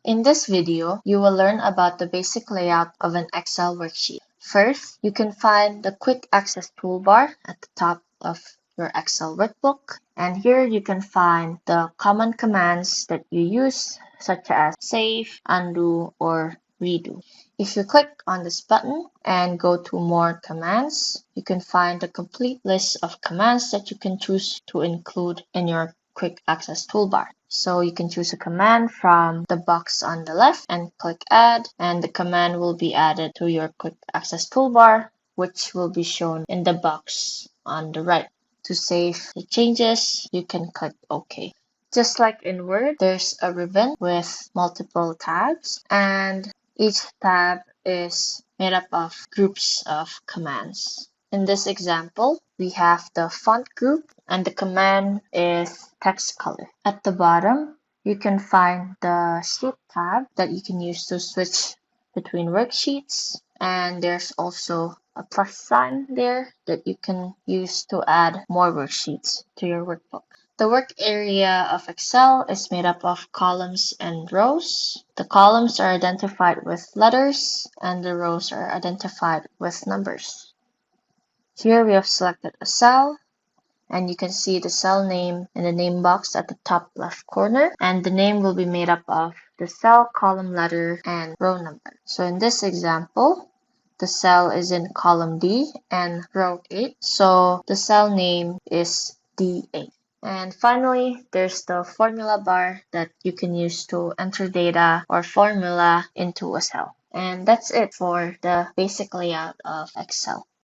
In this video, you will learn about the basic layout of an Excel worksheet. First, you can find the Quick Access toolbar at the top of your Excel workbook. And here you can find the common commands that you use, such as save, undo, or redo. If you click on this button and go to More Commands, you can find the complete list of commands that you can choose to include in your Quick Access toolbar. So you can choose a command from the box on the left and click Add, and the command will be added to your Quick Access toolbar, which will be shown in the box on the right. To save the changes, you can click OK. Just like in Word, there's a ribbon with multiple tabs, and each tab is made up of groups of commands. In this example, we have the font group, and the command is text color. At the bottom, you can find the sheet tab that you can use to switch between worksheets, and there's also a plus sign there that you can use to add more worksheets to your workbook. The work area of Excel is made up of columns and rows. The columns are identified with letters, and the rows are identified with numbers. Here we have selected a cell, and you can see the cell name in the name box at the top left corner, and the name will be made up of the cell, column, letter, and row number. So in this example, the cell is in column D and row 8, so the cell name is D8. And finally, there's the formula bar that you can use to enter data or formula into a cell. And that's it for the basic layout of Excel.